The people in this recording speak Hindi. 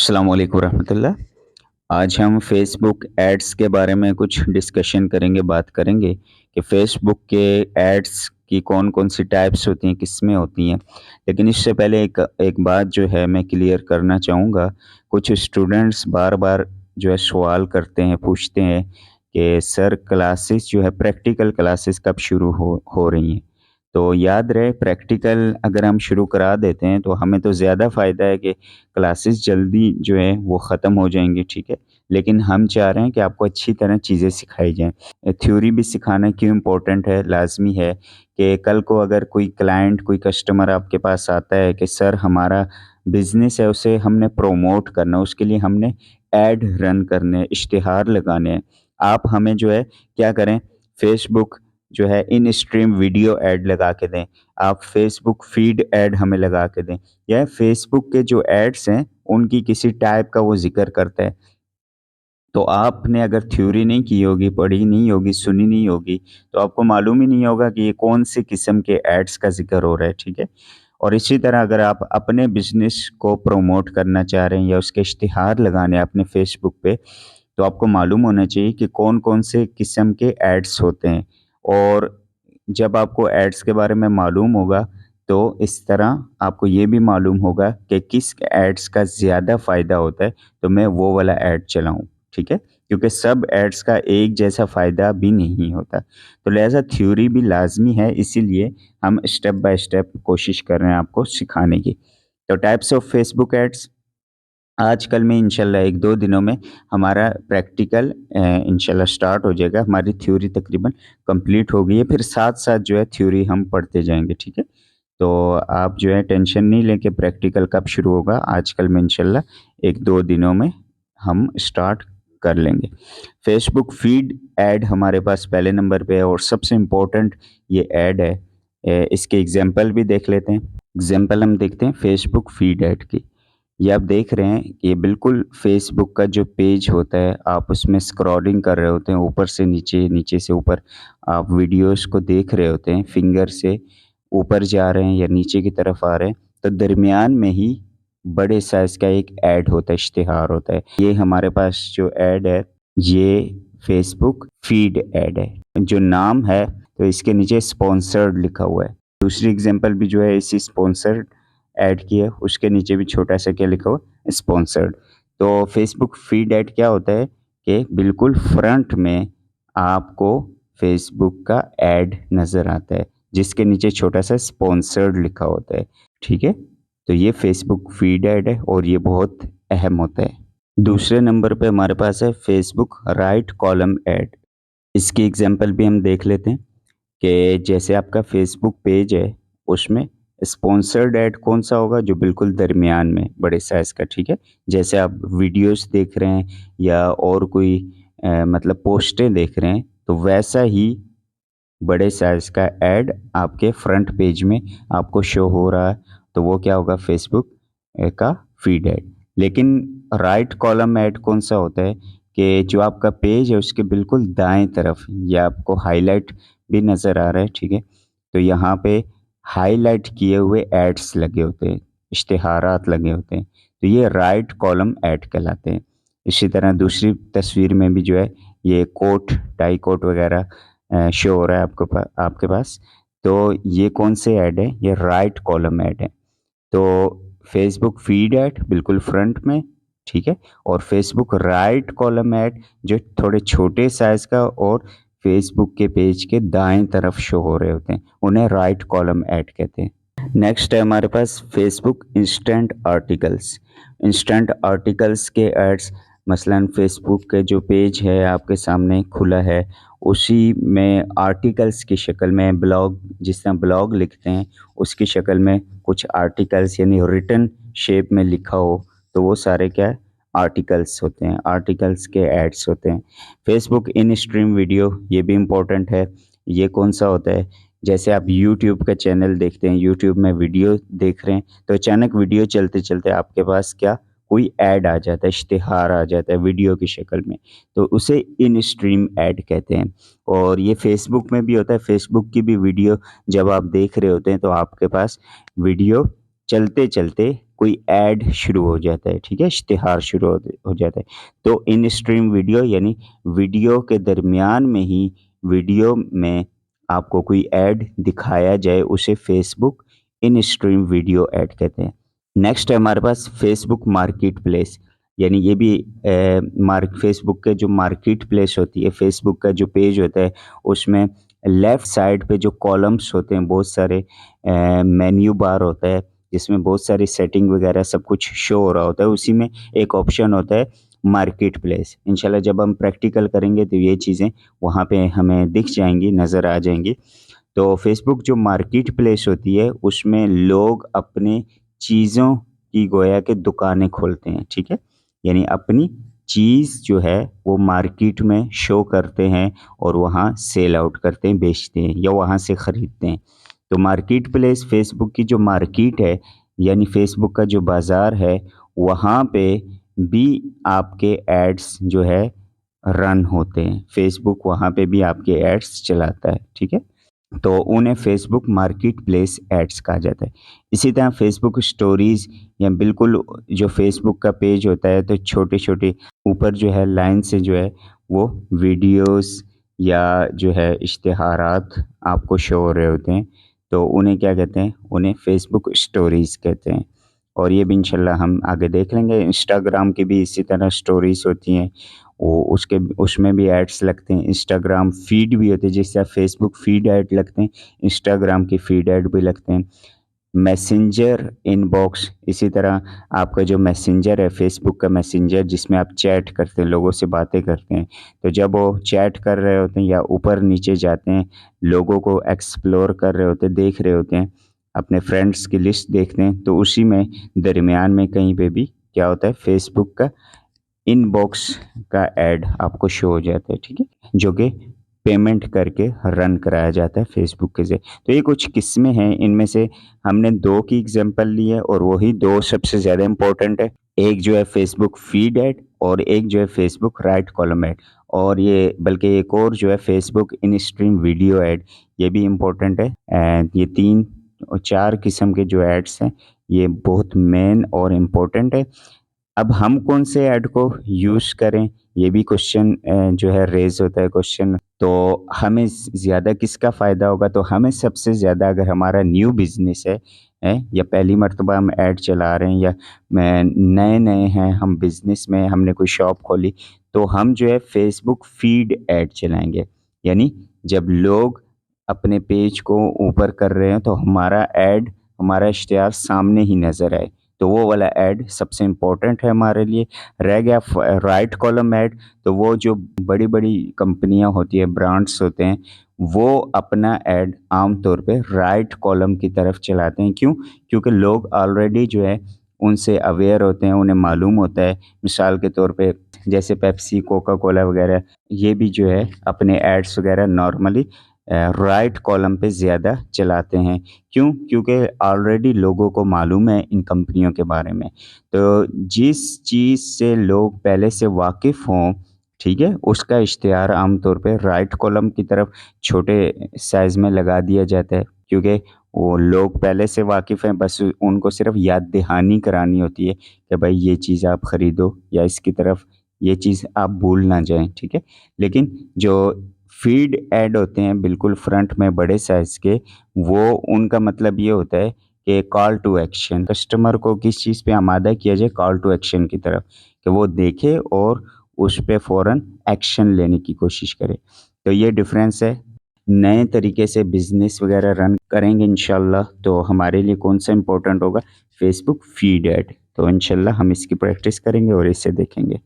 अस्सलाम वालेकुम रहमतुल्लाह। आज हम फ़ेसबुक एड्स के बारे में कुछ डिस्कशन करेंगे, बात करेंगे कि फ़ेसबुक के एड्स की कौन-कौन सी टाइप्स होती हैं, किस्में होती हैं। लेकिन इससे पहले एक एक बात जो है मैं क्लियर करना चाहूँगा। कुछ स्टूडेंट्स बार-बार जो है सवाल करते हैं, पूछते हैं कि सर क्लासेस जो है प्रैक्टिकल क्लासेस कब शुरू हो रही हैं? तो याद रहे प्रैक्टिकल अगर हम शुरू करा देते हैं तो हमें तो ज़्यादा फ़ायदा है कि क्लासेस जल्दी जो है वो ख़त्म हो जाएँगी, ठीक है? लेकिन हम चाह रहे हैं कि आपको अच्छी तरह चीज़ें सिखाई जाएँ। थ्योरी भी सिखाना क्यों इम्पोर्टेंट है, लाज़मी है कि कल को अगर कोई क्लाइंट, कोई कस्टमर आपके पास आता है कि सर हमारा बिज़नेस है, उसे हमने प्रमोट करना है, उसके लिए हमने ऐड रन करने हैं, इश्तिहार लगाने हैं। आप हमें जो है क्या करें, फ़ेसबुक जो है इन स्ट्रीम वीडियो ऐड लगा के दें। आप फ़ेसबुक फ़ीड ऐड हमें लगा के दें। या फ़ेसबुक के जो एड्स हैं, उनकी किसी टाइप का वो ज़िक्र करता है। तो आपने अगर थ्योरी नहीं की होगी, पढ़ी नहीं होगी, सुनी नहीं होगी, तो आपको मालूम ही नहीं होगा कि ये कौन-सी किस्म के एड्स का ज़िक्र हो रहा है, ठीक है? और इसी तरह अगर आप अपने बिज़नेस को प्रमोट करना चाह रहे हैं या उसके इश्तिहार लगाने हैं अपने फ़ेसबुक पे, तो आपको मालूम होना चाहिए कि कौन-कौन से किस्म के एड्स होते हैं। और जब आपको एड्स के बारे में मालूम होगा, तो इस तरह आपको ये भी मालूम होगा कि किस एड्स का ज़्यादा फ़ायदा होता है, तो मैं वो वाला ऐड चलाऊँ, ठीक है? क्योंकि सब एड्स का एक जैसा फ़ायदा भी नहीं होता। तो लिहाज़ा थ्योरी भी लाज़मी है, इसीलिए हम स्टेप बाय स्टेप कोशिश कर रहे हैं आपको सिखाने की। तो टाइप्स ऑफ फेसबुक एड्स आजकल में इंशाल्लाह 1-2 दिनों में हमारा प्रैक्टिकल इंशाल्लाह स्टार्ट हो जाएगा। हमारी थ्योरी तकरीबन कंप्लीट हो गई है, फिर साथ-साथ जो है थ्योरी हम पढ़ते जाएँगे, ठीक है? तो आप जो है टेंशन नहीं लें कि प्रैक्टिकल कब शुरू होगा, आजकल में इंशाल्लाह 1-2 दिनों में हम स्टार्ट कर लेंगे। फेसबुक फ़ीड ऐड हमारे पास पहले नंबर पे है और सबसे इम्पोर्टेंट ये ऐड है। इसके एग्ज़ाम्पल भी देख लेते हैं। एग्ज़ाम्पल हम देखते हैं फेसबुक फ़ीड ऐड की। ये आप देख रहे हैं, ये बिल्कुल फ़ेसबुक का जो पेज होता है, आप उसमें स्क्रॉलिंग कर रहे होते हैं, ऊपर से नीचे, नीचे से ऊपर आप वीडियोज़ को देख रहे होते हैं, फिंगर से ऊपर जा रहे हैं या नीचे की तरफ आ रहे हैं, तो दरमियान में ही बड़े साइज़ का एक ऐड होता है, इश्तिहार होता है। ये हमारे पास जो ऐड है, ये फ़ेसबुक फ़ीड ऐड है। जो नाम है, तो इसके नीचे स्पॉन्सर्ड लिखा हुआ है। दूसरी एग्ज़ाम्पल भी जो है इसी स्पॉन्सर्ड ऐड की है, उसके नीचे भी छोटा-सा क्या लिखा हुआ है, स्पॉन्सर्ड। तो फ़ेसबुक फ़ीड ऐड क्या होता है कि बिल्कुल फ्रंट में आपको फ़ेसबुक का ऐड नज़र आता है, जिसके नीचे छोटा-सा स्पॉन्सर्ड लिखा होता है, ठीक है? तो ये फ़ेसबुक फ़ीड ऐड है और ये बहुत अहम होता है। दूसरे नंबर पे हमारे पास है फ़ेसबुक राइट कॉलम ऐड। इसकी एग्ज़ाम्पल भी हम देख लेते हैं। कि जैसे आपका फ़ेसबुक पेज है, उसमें स्पॉन्सर्ड ऐड कौन-सा होगा जो बिल्कुल दरमियान में बड़े साइज़ का, ठीक है? जैसे आप वीडियोज़ देख रहे हैं या और कोई मतलब पोस्टें देख रहे हैं, तो वैसा ही बड़े साइज़ का ऐड आपके फ्रंट पेज में आपको शो हो रहा है, तो वो क्या होगा फ़ेसबुक का फ़ीड ऐड। लेकिन राइट कॉलम ऐड कौन-सा होता है कि जो आपका पेज है उसके बिल्कुल दाएँ तरफ ये आपको हाइलाइट भी नज़र आ रहा है, ठीक है? तो यहाँ पे हाइलाइट किए हुए एड्स लगे होते हैं, इश्तिहारात लगे होते हैं, तो ये राइट कॉलम ऐड कहलाते हैं। इसी तरह दूसरी तस्वीर में भी जो है ये कोट, टाई कोट वगैरह शो हो रहा है आपके पास। तो ये कौन से ऐड है? ये राइट कॉलम ऐड है। तो फेसबुक फ़ीड ऐड बिल्कुल फ्रंट में, ठीक है? और फेसबुक राइट कॉलम ऐड जो थोड़े छोटे साइज़ का और फेसबुक के पेज के दाएँ तरफ शो हो रहे होते हैं, उन्हें राइट कॉलम ऐड कहते हैं। नेक्स्ट है हमारे पास Facebook instant articles. Instant articles के एड्स मसलन फेसबुक के जो पेज है आपके सामने खुला है, उसी में आर्टिकल्स की शक्ल में ब्लॉग जिस तरह ब्लॉग लिखते हैं, उसकी शक्ल में कुछ आर्टिकल्स यानी रिटन शेप में लिखा हो, तो वो सारे क्या है आर्टिकल्स होते हैं, आर्टिकल्स के एड्स होते हैं। फेसबुक इन स्ट्रीम वीडियो ये भी इम्पोर्टेंट है। ये कौन-सा होता है? जैसे आप यूट्यूब का चैनल देखते हैं, यूट्यूब में वीडियो देख रहे हैं, तो अचानक वीडियो चलते-चलते आपके पास क्या कोई ऐड आ जाता है, इश्तिहार आ जाता है वीडियो की शक्ल में, तो उसे इन स्ट्रीम ऐड कहते हैं। और ये फ़ेसबुक में भी होता है, फ़ेसबुक की भी वीडियो जब आप देख रहे होते हैं, तो आपके पास वीडियो चलते-चलते कोई ऐड शुरू हो जाता है, ठीक है? इश्तिहार शुरू हो जाता है। तो इन स्ट्रीम वीडियो यानी वीडियो के दरमियान में ही वीडियो में आपको कोई ऐड दिखाया जाए, उसे फ़ेसबुक इन स्ट्रीम वीडियो ऐड कहते हैं। नेक्स्ट है हमारे पास फ़ेसबुक मार्केट प्लेस, यानी ये भी मार्क फ़ेसबुक के जो मार्केट प्लेस होती है, फ़ेसबुक का जो पेज होता है, उसमें लेफ़्ट साइड पे जो कॉलम्स होते हैं, बहुत सारे मेन्यू बार होता है, जिसमें बहुत सारी सेटिंग वगैरह सब कुछ शो हो रहा होता है। उसी में एक ऑप्शन होता है मार्केट प्लेस। इंशाल्लाह जब हम प्रैक्टिकल करेंगे तो ये चीज़ें वहाँ पे हमें दिख जाएँगी, नज़र आ जाएँगी। तो फ़ेसबुक जो मार्केट प्लेस होती है, उसमें लोग अपने चीज़ों की गोया कि दुकानें खोलते हैं, ठीक है? यानी अपनी चीज़ जो है वो मार्केट में शो करते हैं और वहाँ सेल आउट करते हैं, बेचते हैं या वहाँ से खरीदते हैं। तो मार्केट प्लेस फ़ेसबुक की जो मार्केट है, यानी फ़ेसबुक का जो बाज़ार है, वहाँ पे भी आपके एड्स जो है रन होते हैं। फ़ेसबुक वहाँ पे भी आपके एड्स चलाता है, ठीक है? तो उन्हें फ़ेसबुक मार्केट प्लेस एड्स कहा जाता है। इसी तरह फ़ेसबुक स्टोरीज़ या बिल्कुल जो फ़ेसबुक का पेज होता है तो छोटे-छोटे ऊपर जो है लाइन से जो है वो वीडियोज़ या जो है इश्तिहारात आपको शो हो रहे होते हैं। तो उन्हें क्या कहते हैं? उन्हें फ़ेसबुक स्टोरीज़ कहते हैं। और ये भी इंशाल्लाह हम आगे देख लेंगे। इंस्टाग्राम की भी इसी तरह स्टोरीज़ होती हैं। वो उसके उसमें भी एड्स लगते हैं। इंस्टाग्राम फ़ीड भी होती है, जैसे आप फ़ेसबुक फ़ीड ऐड लगते हैं, इंस्टाग्राम की फ़ीड ऐड भी लगते हैं। मैसेंजर इनबॉक्स इसी तरह आपका जो मैसेंजर है, फ़ेसबुक का मैसेंजर जिसमें आप चैट करते हैं, लोगों से बातें करते हैं। तो जब वो चैट कर रहे होते हैं या ऊपर-नीचे जाते हैं, लोगों को एक्सप्लोर कर रहे होते हैं, देख रहे होते हैं, अपने फ्रेंड्स की लिस्ट देखते हैं, तो उसी में दरमियान में कहीं पे भी क्या होता है, फ़ेसबुक का इनबॉक्स का ऐड आपको शो हो जाता है, ठीक है? जो कि पेमेंट करके रन कराया जाता है फ़ेसबुक के ज़रिए। तो ये कुछ किस्में हैं, इनमें से हमने 2 की एग्ज़ाम्पल ली है और वही 2 सबसे ज़्यादा इम्पोर्टेंट है। एक जो है फ़ेसबुक फ़ीड ऐड और एक जो है फ़ेसबुक राइट कॉलम ऐड, और ये बल्कि एक और जो है फ़ेसबुक इन स्ट्रीम वीडियो ऐड, ये भी इम्पोर्टेंट है। एंड ये 3 और 4 किस्म के जो एड्स हैं, ये बहुत मेन और इम्पोर्टेंट है। अब हम कौन से ऐड को यूज़ करें, ये भी क्वेश्चन जो है रेज़ होता है क्वेश्चन। तो हमें ज़्यादा किसका फ़ायदा होगा? तो हमें सबसे ज़्यादा, अगर हमारा न्यू बिज़नेस है या पहली मर्तबा हम ऐड चला रहे हैं या मैं नए-नए हैं हम बिज़नेस में, हमने कोई शॉप खोली, तो हम जो है फ़ेसबुक फ़ीड ऐड चलाएँगे। यानी जब लोग अपने पेज को ऊपर कर रहे हैं, तो हमारा ऐड, हमारा इश्तिहार सामने ही नज़र आए। तो वो वाला ऐड सबसे इम्पोर्टेंट है हमारे लिए। रह गया राइट कॉलम ऐड, तो वो जो बड़ी-बड़ी कंपनियाँ होती हैं, ब्रांड्स होते हैं, वो अपना ऐड आम तौर पे राइट कॉलम की तरफ चलाते हैं। क्यों? क्योंकि लोग ऑलरेडी जो है उनसे अवेयर होते हैं, उन्हें मालूम होता है। मिसाल के तौर पे जैसे पेप्सी, कोका कोला वगैरह, ये भी जो है अपने एड्स वगैरह नॉर्मली राइट कॉलम पे ज़्यादा चलाते हैं। क्यों? क्योंकि ऑलरेडी लोगों को मालूम है इन कंपनियों के बारे में। तो जिस चीज़ से लोग पहले से वाकिफ़ हों, ठीक है? उसका इश्तिहार आम तौर पे राइट कॉलम की तरफ छोटे साइज़ में लगा दिया जाता है, क्योंकि वो लोग पहले से वाकिफ़ हैं, बस उनको सिर्फ़ याद दहानी करानी होती है कि भाई ये चीज़ आप खरीदो या इसकी तरफ ये चीज़ आप भूल ना जाएँ, ठीक है? लेकिन जो फ़ीड ऐड होते हैं बिल्कुल फ्रंट में बड़े साइज़ के, वो उनका मतलब ये होता है कि कॉल टू एक्शन, कस्टमर को किस चीज़ पे आमादा किया जाए, कॉल टू एक्शन की तरफ, कि वो देखे और उस पे फ़ौरन एक्शन लेने की कोशिश करे। तो ये डिफ़रेंस है। नए तरीके से बिज़नेस वग़ैरह रन करेंगे इंशाल्लाह, तो हमारे लिए कौन-सा इम्पोर्टेंट होगा? Facebook feed add. तो इंशाल्लाह हम इसकी प्रैक्टिस करेंगे और इसे देखेंगे।